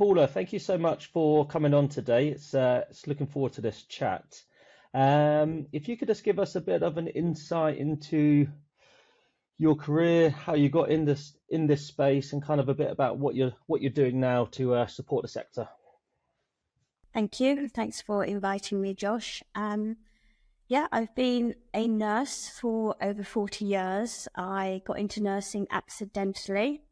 Paula, thank you so much for coming on today. It's looking forward to this chat. If you could just give us a bit of an insight into your career, how you got in this space, and kind of a bit about what you're doing now to support the sector. Thank you. Thanks for inviting me, Josh. Yeah, I've been a nurse for over 40 years. I got into nursing accidentally.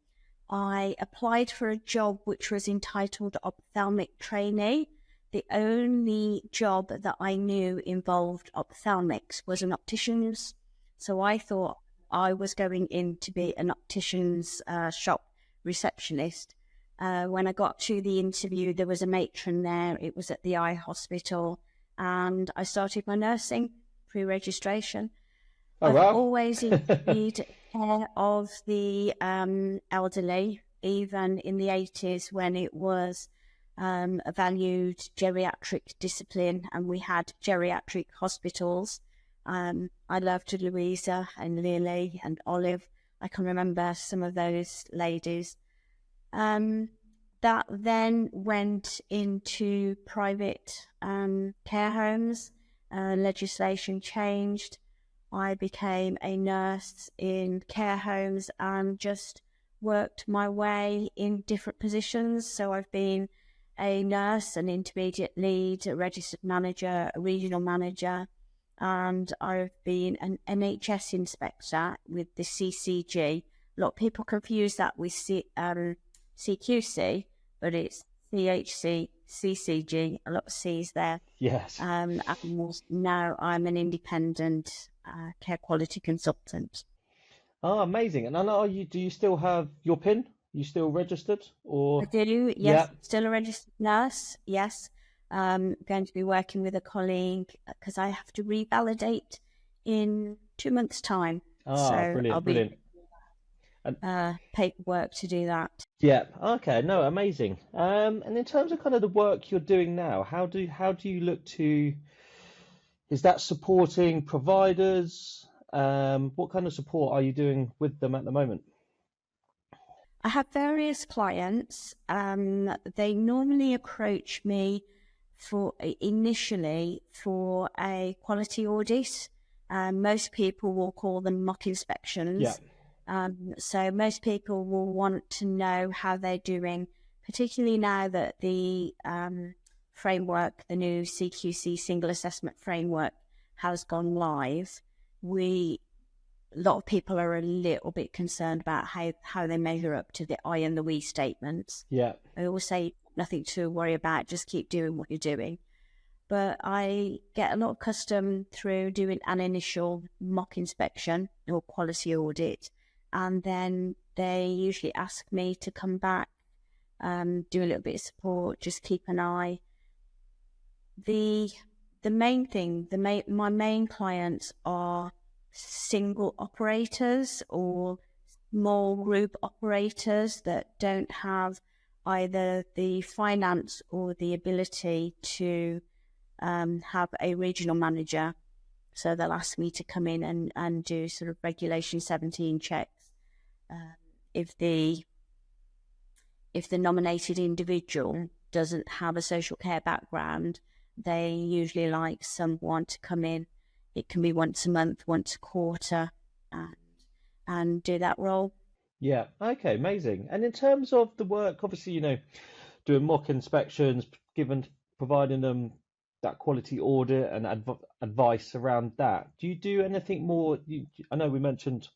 I applied for a job which was entitled ophthalmic trainee. The only job that I knew involved ophthalmics was an optician's. So I thought I was going in to be an optician's shop receptionist. When I got to the interview, there was a matron there. It was at the eye hospital, and I started my nursing pre-registration. Oh, I've wow. always enjoyed care of the elderly, even in the 80s when it was a valued geriatric discipline and we had geriatric hospitals. I loved Louisa and Lily and Olive. I can remember some of those ladies. That then went into private care homes. Legislation changed. I became a nurse in care homes and just worked my way in different positions. So I've been a nurse, an intermediate lead, a registered manager, a regional manager, and I've been an NHS inspector with the CCG. A lot of people confuse that with CQC, but it's CHC, CCG, a lot of C's there. Yes. And now I'm an independent care quality consultant. Oh, amazing. And I know do you still have your PIN? You still registered or? I do, yes. Yeah. Still a registered nurse, yes. Going to be working with a colleague because I have to revalidate in 2 months' time. Ah, So brilliant, I'll brilliant. be paperwork to do that. Yeah. Okay. No, amazing. And in terms of kind of the work you're doing now, how do you look to? Is that supporting providers? What kind of support are you doing with them at the moment? I have various clients. They normally approach me initially for a quality audit. Most people will call them mock inspections. Yeah. So most people will want to know how they're doing, particularly now that the framework, the new CQC single assessment framework has gone live. A lot of people are a little bit concerned about how they measure up to the I and the we statements. Yeah. I always say nothing to worry about, just keep doing what you're doing. But I get a lot of custom through doing an initial mock inspection or quality audit. And then they usually ask me to come back, do a little bit of support, just keep an eye. The main thing, my main clients are single operators or small group operators that don't have either the finance or the ability to have a regional manager. So they'll ask me to come in and do sort of Regulation 17 checks. If the nominated individual doesn't have a social care background, they usually like someone to come in. It can be once a month, once a quarter, and do that role. Yeah. Okay. Amazing. And in terms of the work, obviously, doing mock inspections, providing them that quality audit and advice around that. Do you do anything more? I know we mentioned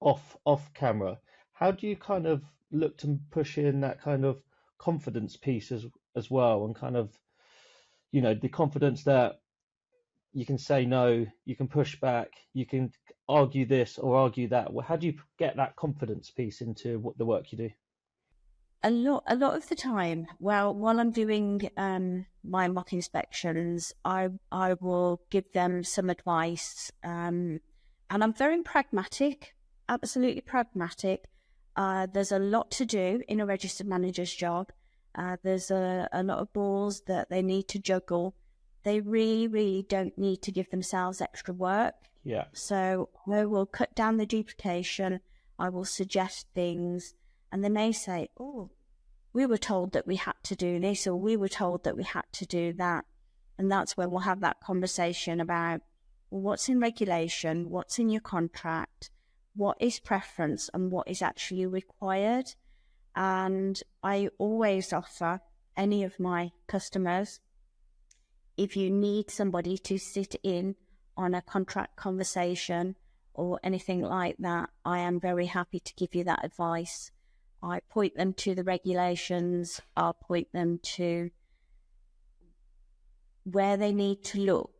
off camera. How do you kind of look to push in that kind of confidence piece as well, and kind of the confidence that you can say no, you can push back, you can argue this or argue that. Well, how do you get that confidence piece into the work you do? A lot of the time, well, while I'm doing my mock inspections, I will give them some advice, and I'm very pragmatic, absolutely pragmatic. There's a lot to do in a registered manager's job. There's a lot of balls that they need to juggle. They really, really don't need to give themselves extra work. Yeah. So I will cut down the duplication. I will suggest things. And they may say, oh, we were told that we had to do this, or we were told that we had to do that. And that's where we'll have that conversation about, well, what's in regulation, what's in your contract, what is preference, and what is actually required. And I always offer any of my customers, if you need somebody to sit in on a contract conversation or anything like that, I am very happy to give you that advice. I point them to the regulations, I'll point them to where they need to look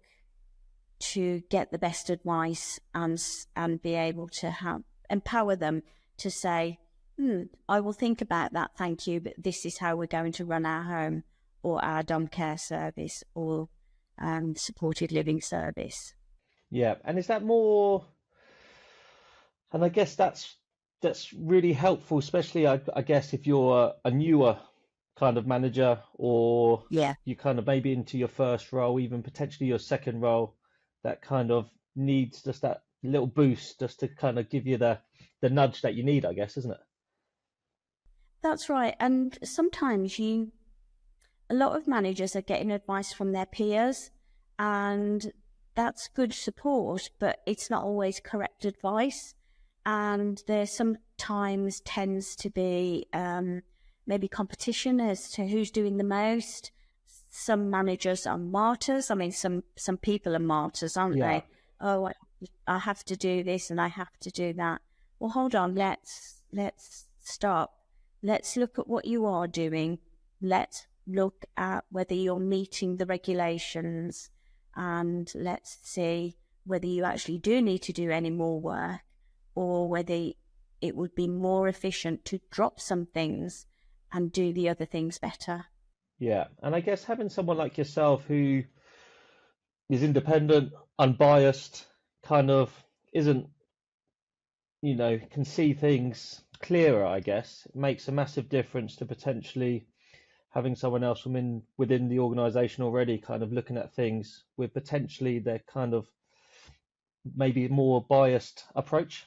to get the best advice, and be able to empower them to say, I will think about that, thank you, but this is how we're going to run our home or our dom care service or supported living service. Yeah, and is that more? And I guess that's really helpful, especially I guess if you're a newer kind of manager, or Yeah, you kind of maybe into your first role, even potentially your second role, that kind of needs just that little boost just to kind of give you the nudge that you need, I guess, isn't it? that's right. And sometimes a lot of managers are getting advice from their peers, and that's good support, but it's not always correct advice. And there sometimes tends to be maybe competition as to who's doing the most. Some managers are martyrs. I mean, some people are martyrs, aren't Yeah, they? Oh, I have to do this and I have to do that. Well, hold on. Let's stop. Let's look at what you are doing. Let's look at whether you're meeting the regulations, and let's see whether you actually do need to do any more work, or whether it would be more efficient to drop some things and do the other things better. yeah. And I guess having someone like yourself who is independent, unbiased, kind of isn't, can see things clearer, I guess, it makes a massive difference to potentially having someone else within the organization already kind of looking at things with potentially their kind of maybe more biased approach.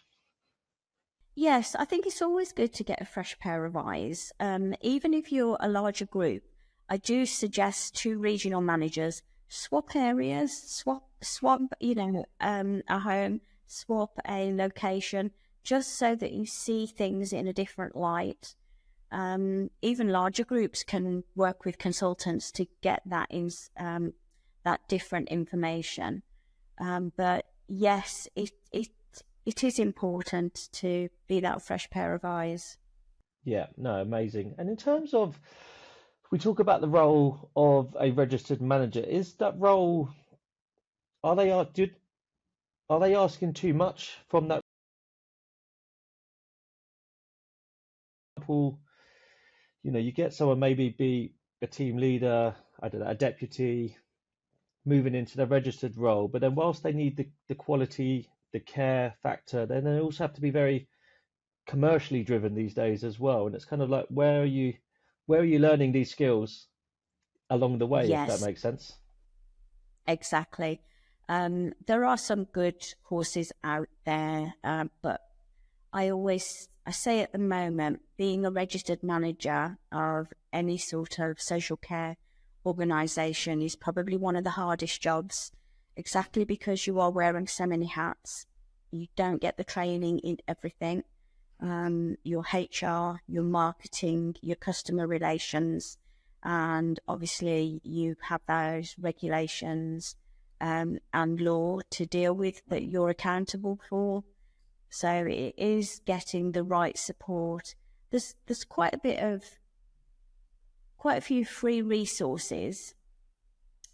Yes, I think it's always good to get a fresh pair of eyes. Even if you're a larger group, I do suggest to regional managers swap areas, swap, a home, swap a location, just so that you see things in a different light. Even larger groups can work with consultants to get that different information. But yes, it is important to be that fresh pair of eyes. Yeah, no, amazing. And in terms of, we talk about the role of a registered manager, is that role, are they are they asking too much from that example? You get someone maybe be a team leader, I don't know, a deputy, moving into their registered role, but then whilst they need the quality, the care factor, then they also have to be very commercially driven these days as well. And it's kind of like, where are you learning these skills along the way, if that Yes, makes sense? exactly. There are some good courses out there, but I say at the moment, being a registered manager of any sort of social care organisation is probably one of the hardest jobs, exactly because you are wearing so many hats. You don't get the training in everything. Your HR, your marketing, your customer relations, and obviously you have those regulations and law to deal with that you're accountable for. So it is getting the right support. There's quite a few free resources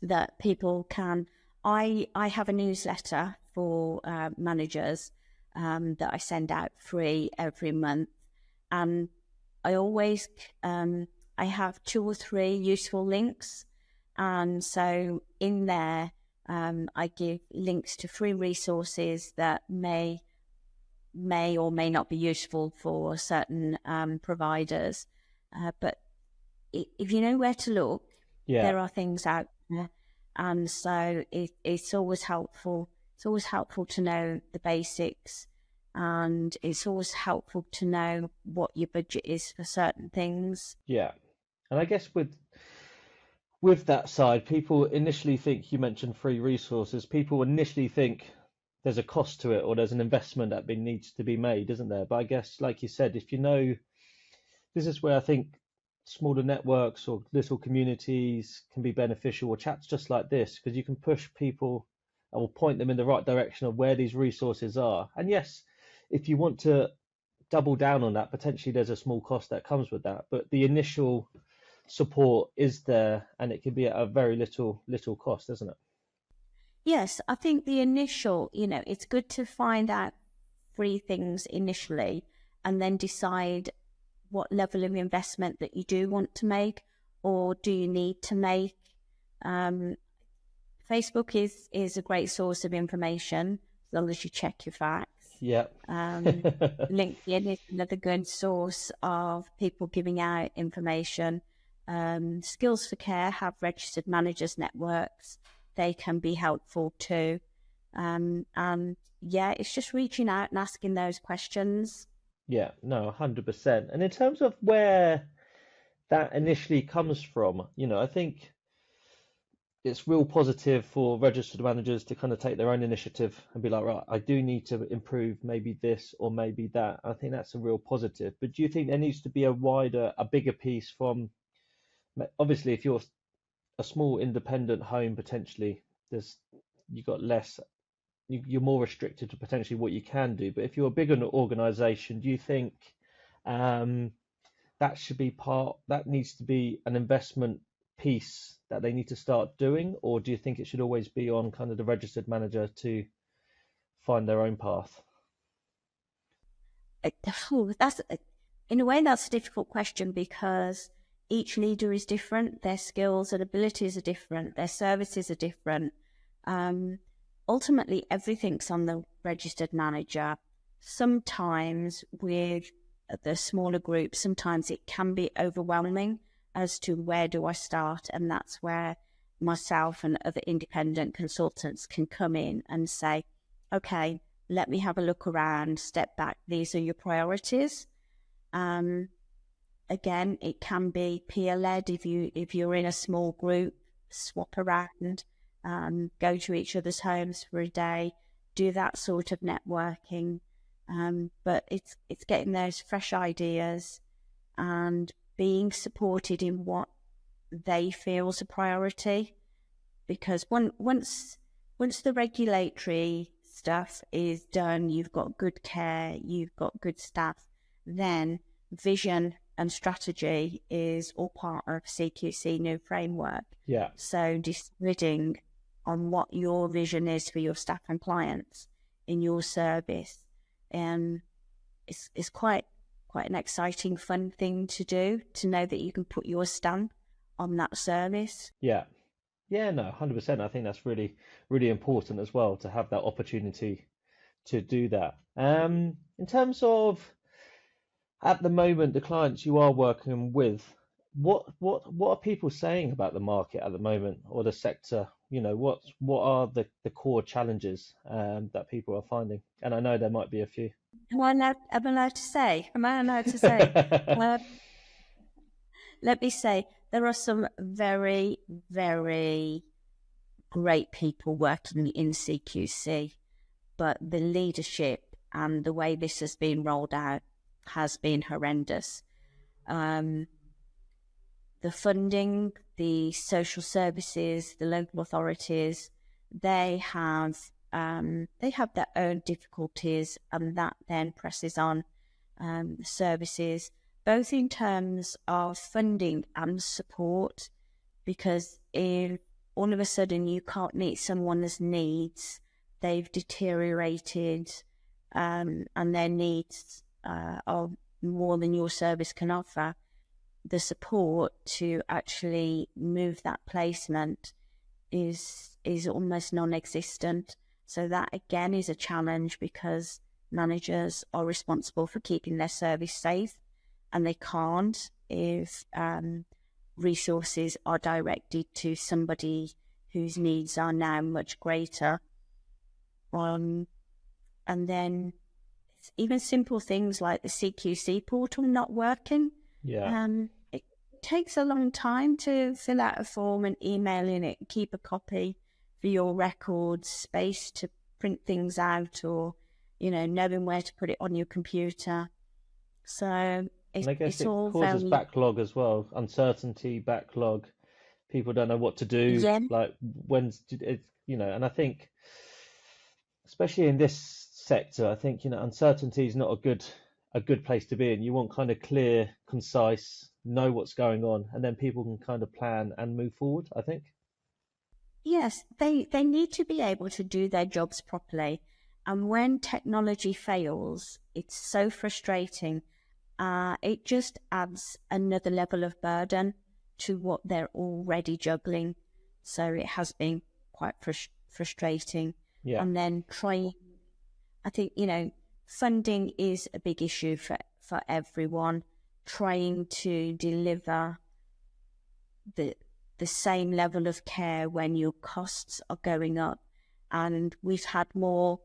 that people can. I have a newsletter for managers that I send out free every month, and I always I have 2 or 3 useful links, and so in there I give links to free resources that may or may not be useful for certain providers. But if you know where to look, Yeah, there are things out there. And so it's always helpful. It's always helpful to know the basics. And it's always helpful to know what your budget is for certain things. yeah. And I guess with that side, people initially think, you mentioned free resources, people initially think there's a cost to it or there's an investment that needs to be made, isn't there? But I guess, like you said, if you know, this is where I think smaller networks or little communities can be beneficial, or chats just like this, because you can push people or point them in the right direction of where these resources are. And yes, if you want to double down on that, potentially there's a small cost that comes with that, but the initial support is there, and it can be at a very little cost, isn't it? Yes, I think the initial, it's good to find out free things initially and then decide what level of investment that you do want to make or do you need to make. Um, Facebook is a great source of information as long as you check your facts. Yeah. LinkedIn is another good source of people giving out information. Skills for Care have registered managers networks. They can be helpful too. And yeah, it's just reaching out and asking those questions. Yeah, no, 100%. And in terms of where that initially comes from, I think it's real positive for registered managers to kind of take their own initiative and be like, right, I do need to improve maybe this or maybe that. I think that's a real positive. But do you think there needs to be a bigger piece from, obviously, if you're a small independent home, potentially, there's you've got less, you're more restricted to potentially what you can do. But if you're a bigger organization, do you think um, that needs to be an investment piece that they need to start doing, or do you think it should always be on kind of the registered manager to find their own path? That's in a way that's a difficult question because each leader is different. Their skills and abilities are different. Their services are different. Ultimately, everything's on the registered manager. Sometimes with the smaller groups, sometimes it can be overwhelming as to where do I start, and that's where myself and other independent consultants can come in and say, okay, let me have a look around, step back, these are your priorities. Again, it can be peer-led if you're in a small group, swap around, go to each other's homes for a day, do that sort of networking. But it's getting those fresh ideas and being supported in what they feel is a priority. Because once the regulatory stuff is done, you've got good care, you've got good staff, then vision and strategy is all part of CQC new framework. Yeah. So deciding on what your vision is for your staff and clients in your service, it's quite an exciting, fun thing to do, to know that you can put your stamp on that service. Yeah. Yeah, no, 100%. I think that's really, really important as well to have that opportunity to do that. In terms of at the moment, the clients you are working with, what are people saying about the market at the moment or the sector? What are the core challenges that people are finding? And I know there might be a few. Am I allowed to say? Am I allowed to say? Well, let me say, there are some very, very great people working in CQC, but the leadership and the way this has been rolled out has been horrendous. The funding, the social services, the local authorities, they have their own difficulties, and that then presses on services, both in terms of funding and support, because if all of a sudden you can't meet someone's needs, they've deteriorated, and their needs are more than your service can offer, the support to actually move that placement is almost non-existent. So that again is a challenge because managers are responsible for keeping their service safe, and they can't if resources are directed to somebody whose needs are now much greater. And then even simple things like the CQC portal not working. Yeah. it takes a long time to fill out a form and email in it, keep a copy for your records, space to print things out, or, knowing where to put it on your computer. So And I guess it's it all causes very, backlog as well, uncertainty, backlog. People don't know what to do. yeah, Like when's it, and I think, especially in this sector, I think, uncertainty is not a good place to be in. You want kind of clear, concise, know what's going on, and then people can kind of plan and move forward, I think. yes, they need to be able to do their jobs properly. And when technology fails, it's so frustrating. It just adds another level of burden to what they're already juggling. So it has been quite frustrating. Yeah. And then I think, funding is a big issue for everyone. Trying to deliver the same level of care when your costs are going up. And we've had more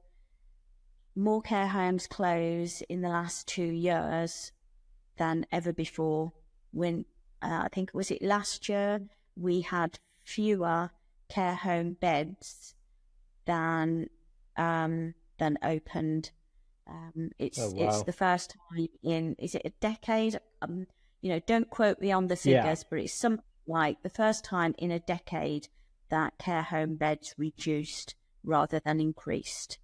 care homes close in the last 2 years than ever before. When I think was it last year, we had fewer care home beds than opened. Oh, It's wow. the first time in, is it a decade? Don't quote me on the Yeah. figures, but it's something like the first time in a decade that care home beds reduced rather than increased,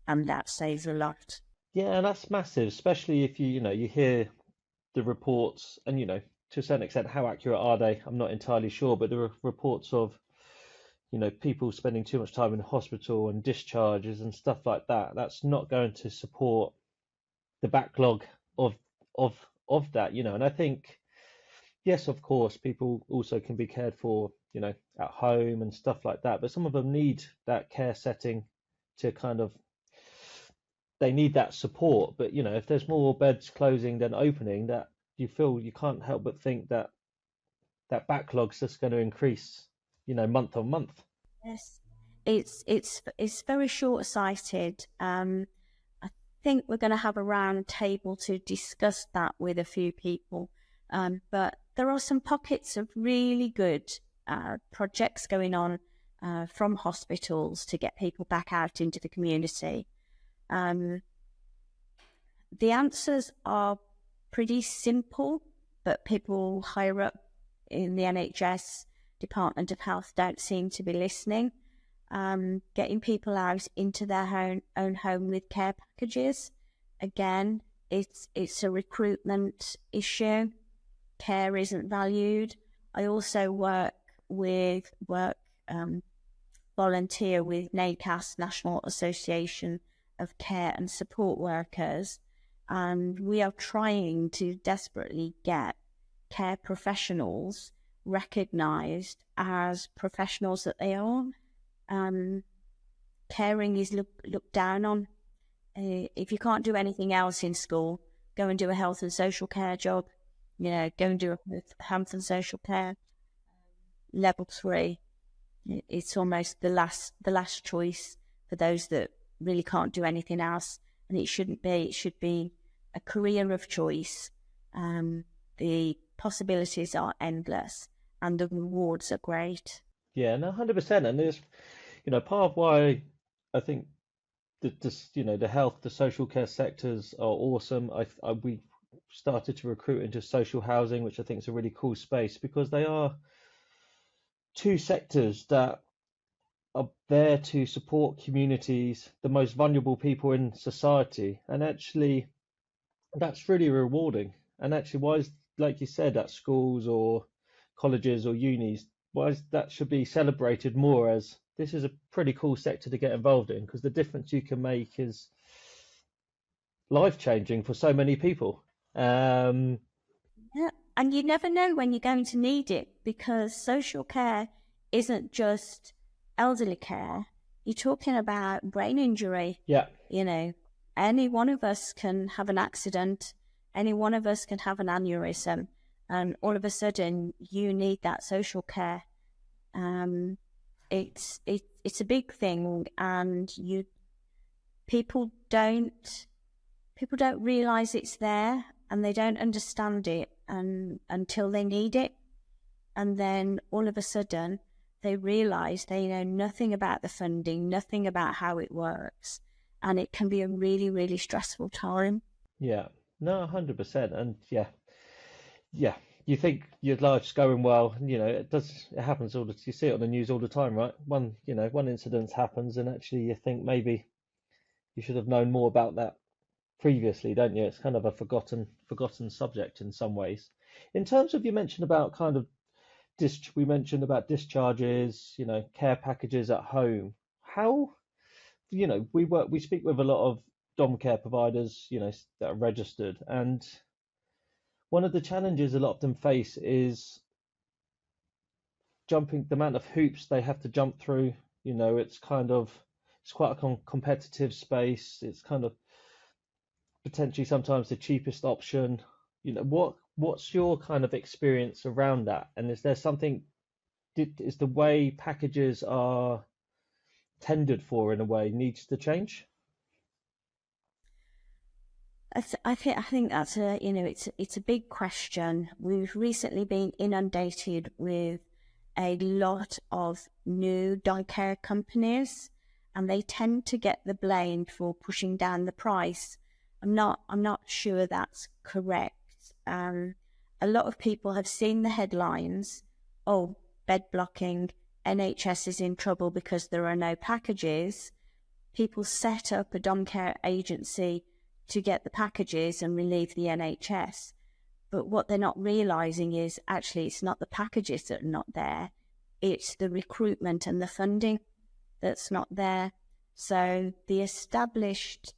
and that says a lot. Yeah, and that's massive, especially if you hear the reports, and to a certain extent, how accurate are they? I'm not entirely sure, but there are reports of people spending too much time in hospital and discharges and stuff like that. That's not going to support the backlog of of of that. And I think, yes, of course, people also can be cared for, at home and stuff like that, but some of them need that care setting to kind of, they need that support. But if there's more beds closing than opening, that you can't help but think that that backlog's just going to increase, month on month. Yes, it's very short-sighted. I think we're going to have a round table to discuss that with a few people. But there are some pockets of really good projects going on from hospitals to get people back out into the community. Um, the answers are pretty simple, but people higher up in the NHS Department of Health don't seem to be listening. Getting people out into their own home with care packages. Again, it's a recruitment issue. Care isn't valued. I also volunteer with NACAS, National Association of Care and Support Workers, and we are trying to desperately get care professionals recognised as professionals that they are. Caring is looked down on. If you can't do anything else in school, go and do a health and social care job. Go and do a health and social care level 3. It's almost the last choice for those that really can't do anything else, and it shouldn't be. It should be a career of choice. The possibilities are endless, and the rewards are great. Yeah, no, 100%. And there's, part of why I think that this, the health, the social care sectors are awesome. We started to recruit into social housing, which I think is a really cool space, because they are two sectors that are there to support communities, the most vulnerable people in society. And actually, that's really rewarding. And actually, why is, like you said, at schools or colleges or unis, why is that should be celebrated more, as this is a pretty cool sector to get involved in, because the difference you can make is life changing for so many people. Yeah, and you never know when you're going to need it, because social care isn't just elderly care. You're talking about brain injury. Yeah, Any one of us can have an accident, any one of us can have an aneurysm, and all of a sudden you need that social care. It's a big thing, and people don't realize it's there, and they don't understand it until they need it. And then all of a sudden, they realize they know nothing about the funding, nothing about how it works. And it can be a really, really stressful time. Yeah. No, 100%. And yeah, you think your life's going well, it happens you see it on the news all the time, right? One incident happens and actually you think maybe you should have known more about that previously, don't you? It's kind of a forgotten subject in some ways. In terms of you mentioned about kind of we mentioned about discharges, care packages at home. How, we speak with a lot of dom care providers, that are registered, and one of the challenges a lot of them face is jumping the amount of hoops they have to jump through. It's quite a competitive space. It's kind of potentially sometimes the cheapest option. What's your kind of experience around that? And is there something, is the way packages are tendered for in a way needs to change? I think that's it's a big question. We've recently been inundated with a lot of new dog care companies, and they tend to get the blame for pushing down the price. I'm not sure that's correct. A lot of people have seen the headlines. Oh, bed blocking, NHS is in trouble because there are no packages. People set up a dom care agency to get the packages and relieve the NHS. But what they're not realising is actually it's not the packages that are not there, it's the recruitment and the funding that's not there. So the established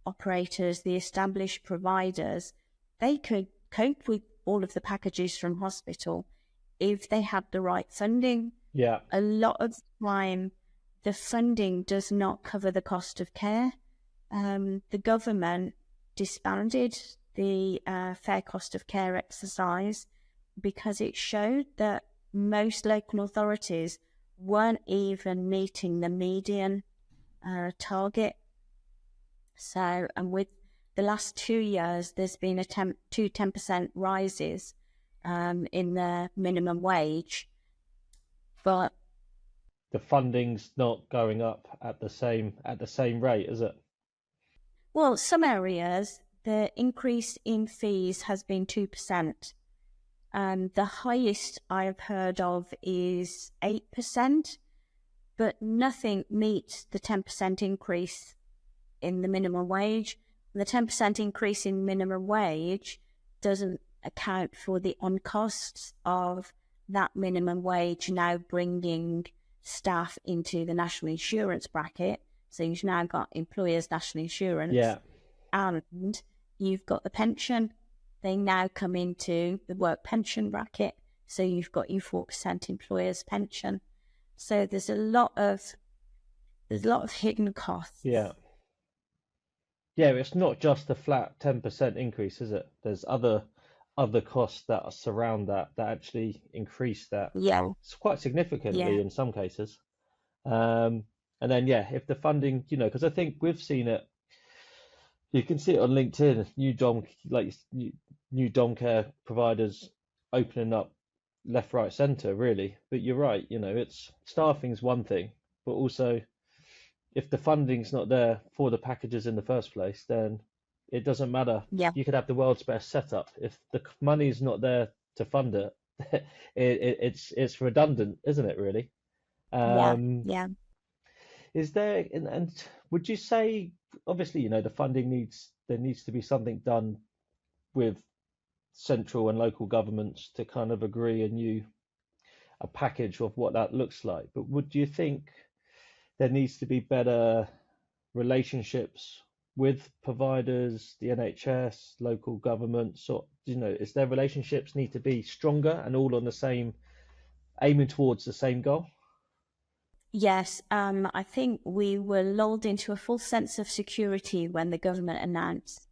operators, the established providers, they could cope with all of the packages from hospital if they had the right funding. Yeah, A lot of the time, the funding does not cover the cost of care. The government disbanded the fair cost of care exercise because it showed that most local authorities weren't even meeting the median target. So, and with the last 2 years, there's been 10% rises in the minimum wage, but the funding's not going up at the same rate, is it? well, some areas the increase in fees has been 2%. The highest I've heard of is 8%, but nothing meets the 10% increase in the minimum wage. And the 10% increase in minimum wage doesn't account for the on costs of that minimum wage now bringing staff into the national insurance bracket. So you've now got employers' national insurance Yeah, and you've got the pension. They now come into the work pension bracket. So you've got your 4% employer's pension. So there's a lot of hidden costs. yeah. Yeah, it's not just a flat 10% increase, is it? There's other costs that surround that actually increase that Yeah, quite significantly yeah, in some cases. Um, and then yeah, if the funding, because I think we've seen it, you can see it on LinkedIn, new dom care providers opening up left, right, centre, really. But you're right, it's staffing's one thing, but also if the funding's not there for the packages in the first place, then it doesn't matter. yeah, You could have the world's best setup. If the money's not there to fund it, it's redundant, isn't it, really? yeah, Um, yeah. is there, and would you say, obviously, the funding there needs to be something done with central and local governments to kind of agree a package of what that looks like. But would you think there needs to be better relationships with providers, the NHS, local governments, or is their relationships need to be stronger and all on the same, aiming towards the same goal? Yes, I think we were lulled into a false sense of security when the government announced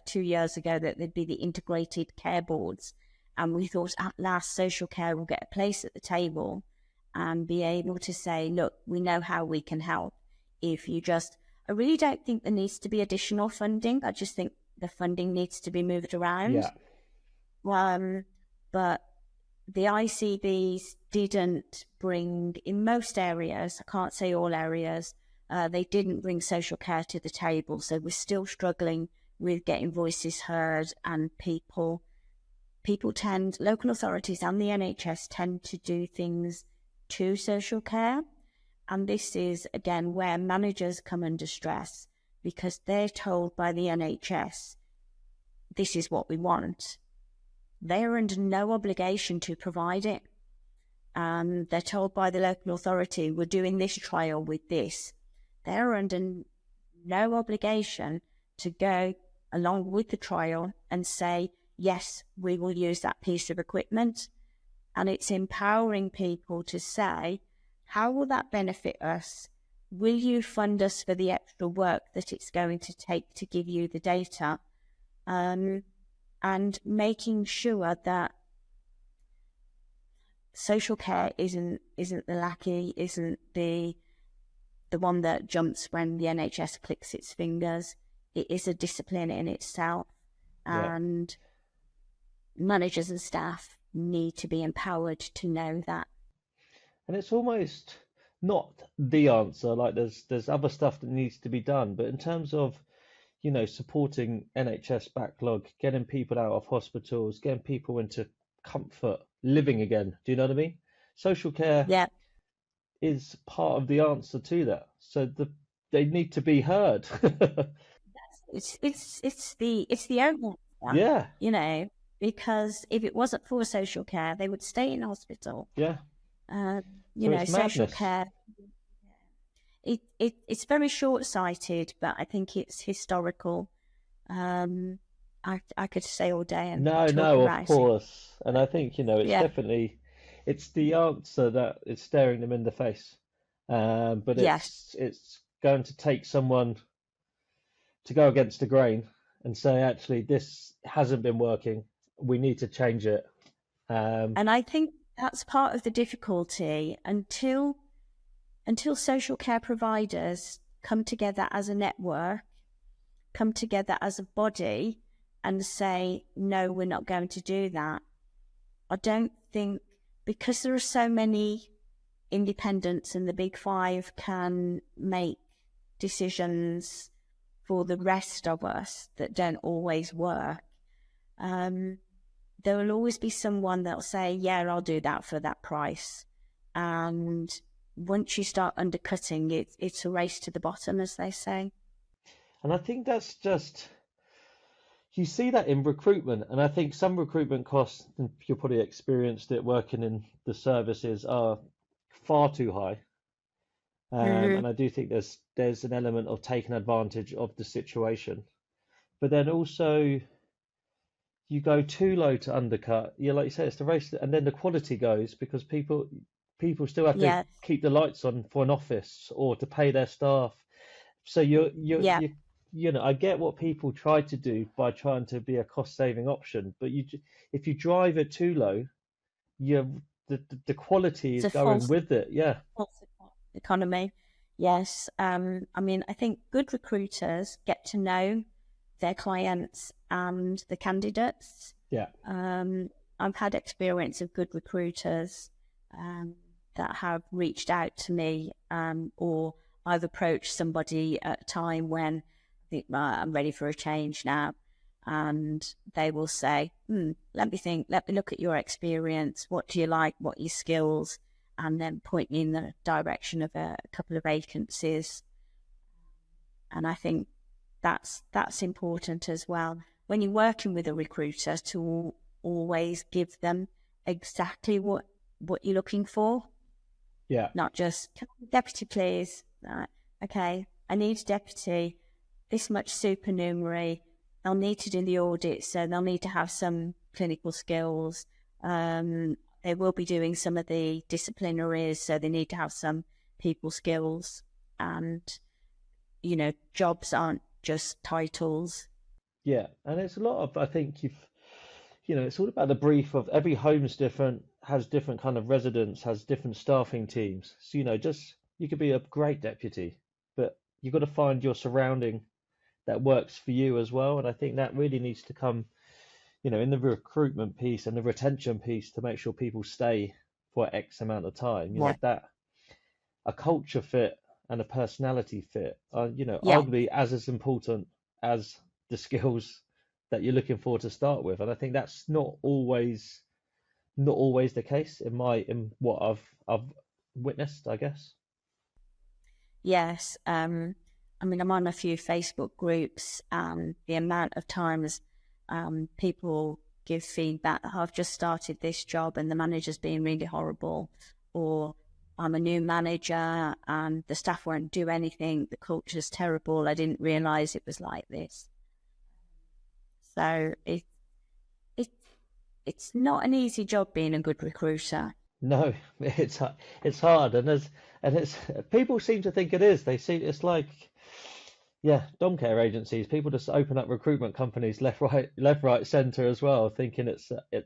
2 years ago that there'd be the integrated care boards. And we thought at last social care will get a place at the table and be able to say, look, we know how we can help. If you just, I really don't think there needs to be additional funding. I just think the funding needs to be moved around. Yeah, Um, but the ICBs didn't bring, in most areas, I can't say all areas, they didn't bring social care to the table. So we're still struggling with getting voices heard, and local authorities and the NHS tend to do things to social care. And this is, again, where managers come under stress because they're told by the NHS, this is what we want. They're under no obligation to provide it. They're told by the local authority, we're doing this trial with this. They're under no obligation to go along with the trial and say, yes, we will use that piece of equipment. And it's empowering people to say, how will that benefit us? Will you fund us for the extra work that it's going to take to give you the data? And making sure that social care isn't the lackey, isn't the one that jumps when the NHS clicks its fingers. It is a discipline in itself, Yeah. and managers and staff need to be empowered to know that. And it's almost not the answer. Like there's other stuff that needs to be done, but in terms of, supporting NHS backlog, getting people out of hospitals, getting people into comfort living again. Do you know what I mean? Social care Yeah, is part of the answer to that. So they need to be heard. it's the only answer, Yeah, because if it wasn't for social care, they would stay in hospital. yeah. So it's Social madness. care, it's very short-sighted, but I think it's historical. I could stay all day and No, talk no, of about it. course. And I think, it's Yeah, definitely it's the answer that is staring them in the face. But yes. it's going to take someone to go against the grain and say, actually, this hasn't been working. We need to change it. And I think that's part of the difficulty until social care providers come together as a network, come together as a body and say, no, we're not going to do that. I don't think, because there are so many independents and the big five can make decisions for the rest of us that don't always work. There will always be someone that'll say, yeah, I'll do that for that price. And once you start undercutting, it's a race to the bottom, as they say. And I think that's just, you see that in recruitment. And I think some recruitment costs, and you've probably experienced it working in the services, are far too high. Mm-hmm. And I do think there's an element of taking advantage of the situation. But then also you go too low to undercut. Yeah, like you say, it's the race, and then the quality goes because people still have to Yeah, keep the lights on for an office or to pay their staff. So yeah. I get what people try to do by trying to be a cost saving option, but if you drive it too low, the quality It's is a going with it. Yeah, false economy. Yes. I mean, I think good recruiters get to know their clients and the candidates. yeah, I've had experience of good recruiters that have reached out to me, or I've approached somebody at a time when I think, right, I'm ready for a change now. And they will say, let me think, let me look at your experience. What do you like? What are your skills? And then point me in the direction of a couple of vacancies. And I think that's important as well. When you're working with a recruiter, to always give them exactly what you're looking for, yeah, not just, can I have a deputy, please? Okay, I need a deputy, this much supernumerary. They'll need to do the audit, so they'll need to have some clinical skills. They will be doing some of the disciplinaries, so they need to have some people skills. And, jobs aren't just titles. yeah. And it's a lot of, I think it's all about the brief of every home's different, has different kind of residents, has different staffing teams. So, just you could be a great deputy, but you've got to find your surrounding that works for you as well. And I think that really needs to come, in the recruitment piece and the retention piece to make sure people stay for X amount of time, Yeah. that a culture fit and a personality fit are, Yeah. arguably as important as the skills that you're looking for to start with. And I think that's not always the case in what I've witnessed, I guess. Yes. I mean, I'm on a few Facebook groups, and the amount of times people give feedback that I've just started this job and the manager's being really horrible, or I'm a new manager and the staff won't do anything, the culture's terrible, I didn't realise it was like this. So it it's not an easy job being a good recruiter. No, it's hard, and it's people seem to think it is. They see it's like, yeah, dom care agencies. People just open up recruitment companies left, right, centre as well, thinking it's you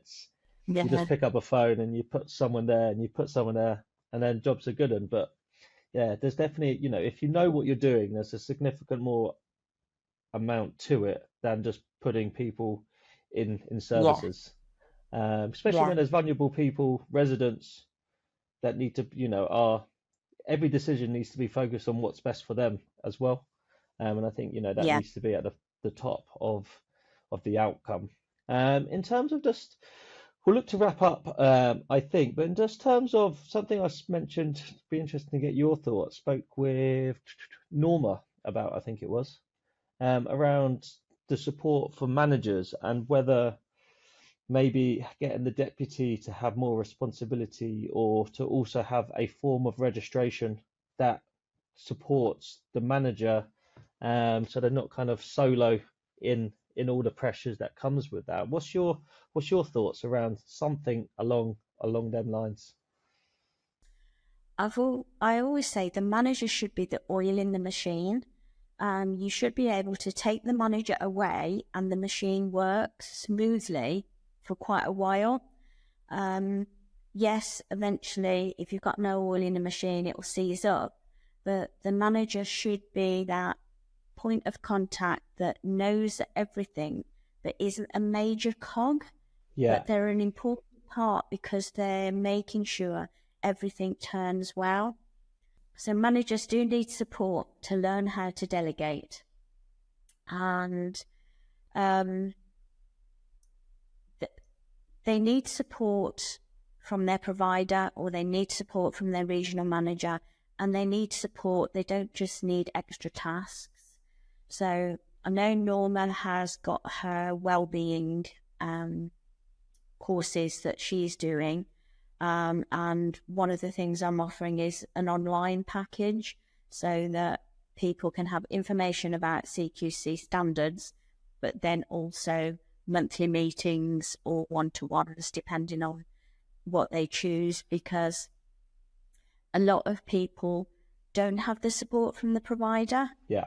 just Yeah, pick up a phone and you put someone there and you put someone there, and then jobs are good. But yeah, there's definitely, if you know what you're doing, there's a significant more amount to it than just putting people in yeah, services. Especially yeah, when there's vulnerable people, residents that need to, are every decision needs to be focused on what's best for them as well. And I think, that yeah. needs to be at the top of the outcome. In terms of just, we'll look to wrap up, I think, but in just terms of something I mentioned, be interesting to get your thoughts. Spoke with Norma about, I think it was, around the support for managers and whether maybe getting the deputy to have more responsibility or to also have a form of registration that supports the manager, so they're not kind of solo in all the pressures that comes with that. What's your thoughts around something along them lines? I always say the manager should be the oil in the machine. You should be able to take the manager away and the machine works smoothly for quite a while. Yes, eventually, if you've got no oil in the machine, it will seize up. But the manager should be that point of contact that knows everything, that isn't a major cog, Yeah, but they're an important part because they're making sure everything turns well. So managers do need support to learn how to delegate, and um, they need support from their provider, or they need support from their regional manager, and they need support. They don't just need extra tasks. So I know Norma has got her wellbeing courses that she's doing. And one of the things I'm offering is an online package so that people can have information about CQC standards, but then also monthly meetings or one-to-ones, depending on what they choose, because a lot of people don't have the support from the provider. yeah.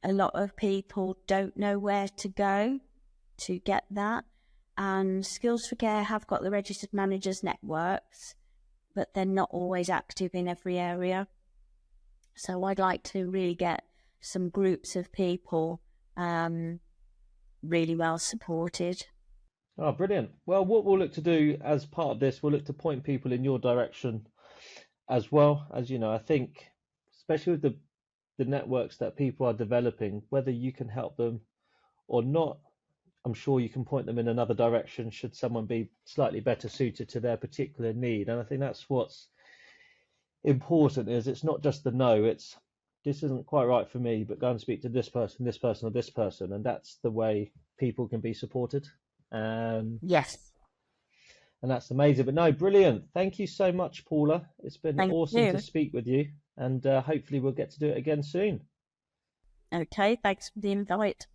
A lot of people don't know where to go to get that. And Skills for Care have got the registered managers networks, but they're not always active in every area. So I'd like to really get some groups of people really well supported. Oh, brilliant. Well, what we'll look to do as part of this, we'll look to point people in your direction as well. As you know, I think, especially with the networks that people are developing, whether you can help them or not, I'm sure you can point them in another direction should someone be slightly better suited to their particular need. And I think that's what's important, is it's not just the no, it's this isn't quite right for me, but go and speak to this person, this person, or this person. And that's the way people can be supported. Um, Yes, and that's amazing. But no, brilliant. Thank you so much, Paula. It's been thank awesome to you. speak with you, and hopefully we'll get to do it again soon. Okay, thanks for the invite.